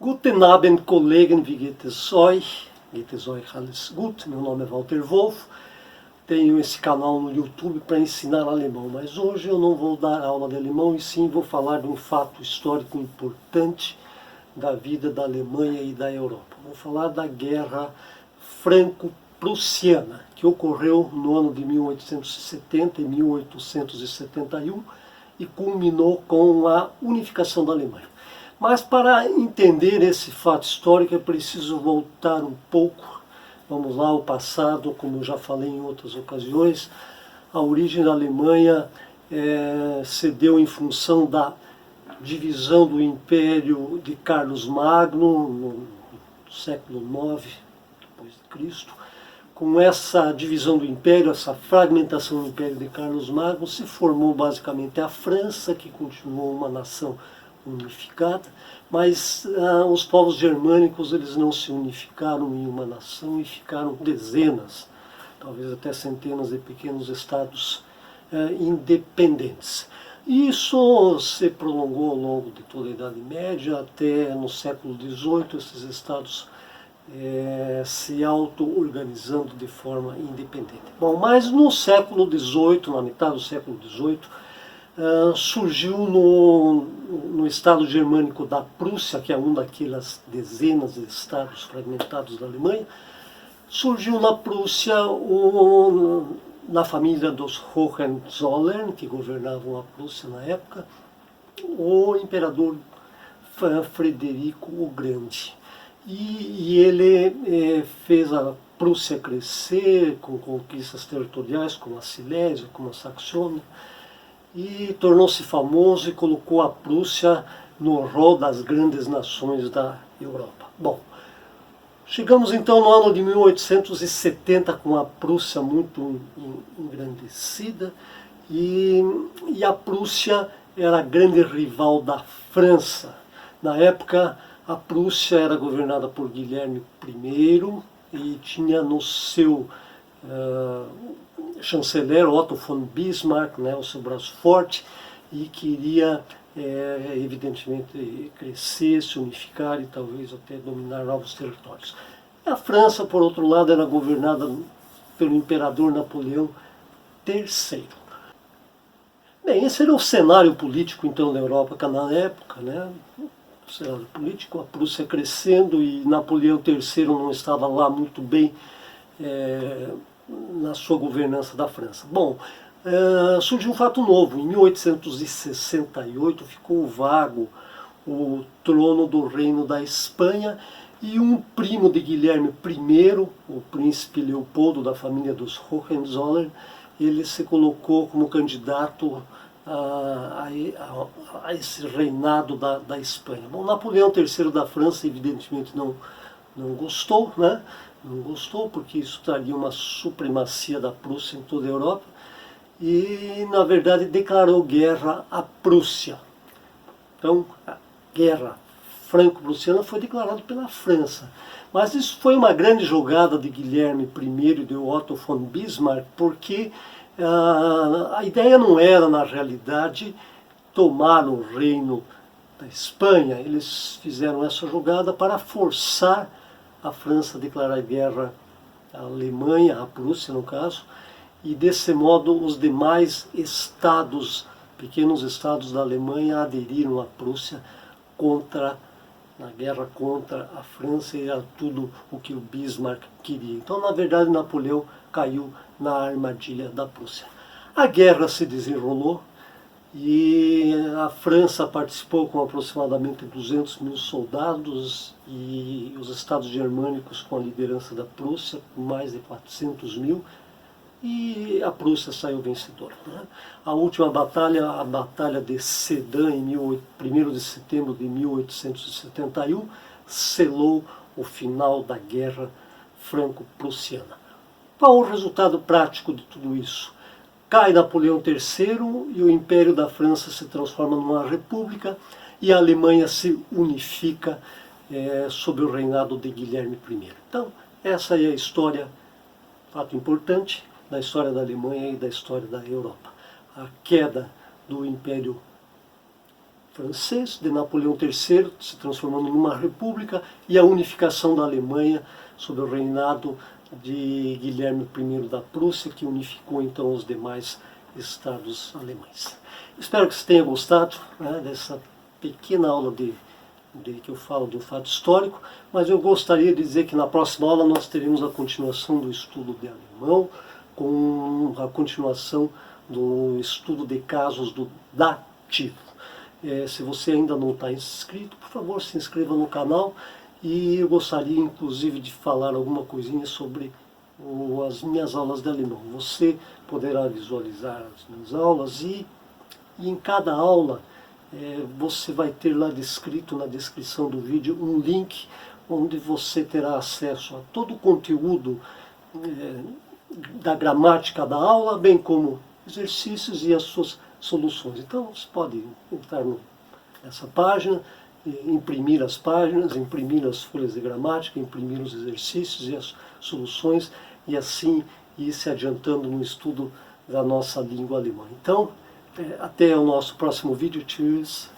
Guten Abend, Kollegen, wie geht es euch? Geht es euch alles gut? Meu nome é Walter Wolff, tenho esse canal no YouTube para ensinar alemão, mas hoje eu não vou dar aula de alemão e sim vou falar de um fato histórico importante da vida da Alemanha e da Europa. Vou falar da Guerra Franco-Prussiana, que ocorreu no ano de 1870 e 1871 e culminou com a unificação da Alemanha. Mas para entender esse fato histórico é preciso voltar um pouco, vamos lá, ao passado, como eu já falei em outras ocasiões. A origem da Alemanha se deu em função da divisão do Império de Carlos Magno, no século IX depois de Cristo. Com essa divisão do Império, essa fragmentação do Império de Carlos Magno, se formou basicamente a França, que continuou uma nação unificada, mas os povos germânicos eles não se unificaram em uma nação e ficaram dezenas, talvez até centenas de pequenos estados independentes. Isso se prolongou ao longo de toda a Idade Média, até no século XVIII esses estados se auto-organizando de forma independente. Bom, mas no século XVIII, na metade do século XVIII, surgiu no estado germânico da Prússia, que é um daquelas dezenas de estados fragmentados da Alemanha, surgiu na Prússia, na família dos Hohenzollern, que governavam a Prússia na época, o imperador Frederico o Grande. E ele fez a Prússia crescer com conquistas territoriais, como a Silésia, como a Saxônia, e tornou-se famoso e colocou a Prússia no rol das grandes nações da Europa. Bom, chegamos então no ano de 1870 com a Prússia muito engrandecida e a Prússia era a grande rival da França. Na época, a Prússia era governada por Guilherme I e tinha no seu chanceler Otto von Bismarck, né, o seu braço forte, e queria evidentemente crescer, se unificar e talvez até dominar novos territórios. A França, por outro lado, era governada pelo imperador Napoleão III. Bem, esse era o cenário político então da Europa na época, né? O cenário político, a Prússia crescendo e Napoleão III não estava lá muito bem na sua governança da França. Bom, surgiu um fato novo. Em 1868 ficou vago o trono do Reino da Espanha e um primo de Guilherme I, o príncipe Leopoldo da família dos Hohenzollern, ele se colocou como candidato a esse reinado da Espanha. Bom, Napoleão III da França evidentemente não gostou, né? Não gostou porque isso traria uma supremacia da Prússia em toda a Europa e, na verdade, declarou guerra à Prússia. Então, a guerra franco-prussiana foi declarada pela França. Mas isso foi uma grande jogada de Guilherme I e de Otto von Bismarck, porque a ideia não era, na realidade, tomar o reino da Espanha. Eles fizeram essa jogada para forçar a França a declarar guerra à Alemanha, à Prússia no caso, e desse modo os demais estados, pequenos estados da Alemanha aderiram à Prússia na guerra contra a França, e era tudo o que o Bismarck queria. Então, na verdade, Napoleão caiu na armadilha da Prússia. A guerra se desenrolou e a França participou com aproximadamente 200 mil soldados e os estados germânicos com a liderança da Prússia com mais de 400 mil, e a Prússia saiu vencedora, né? A última batalha, a Batalha de Sedan, em 1º de setembro de 1871, selou o final da Guerra Franco-Prussiana. Qual o resultado prático de tudo isso? Cai Napoleão III e o Império da França se transforma numa república e a Alemanha se unifica sob o reinado de Guilherme I. Então, essa é a história, fato importante, da história da Alemanha e da história da Europa. A queda do Império francês, de Napoleão III se transformando numa república, e a unificação da Alemanha sob o reinado de Guilherme I da Prússia, que unificou então os demais estados alemães. Espero que você tenha gostado, né, dessa pequena aula que eu falo do fato histórico, mas eu gostaria de dizer que na próxima aula nós teremos a continuação do estudo de alemão, com a continuação do estudo de casos do dativo. Se você ainda não está inscrito, por favor, se inscreva no canal, e eu gostaria inclusive de falar alguma coisinha sobre as minhas aulas de alemão. Você poderá visualizar as minhas aulas e em cada aula você vai ter lá descrito na descrição do vídeo um link onde você terá acesso a todo o conteúdo da gramática da aula, bem como exercícios e as suas soluções. Então você pode entrar nessa página, imprimir as páginas, imprimir as folhas de gramática, imprimir os exercícios e as soluções, e assim ir se adiantando no estudo da nossa língua alemã. Então, até o nosso próximo vídeo. Tschüss!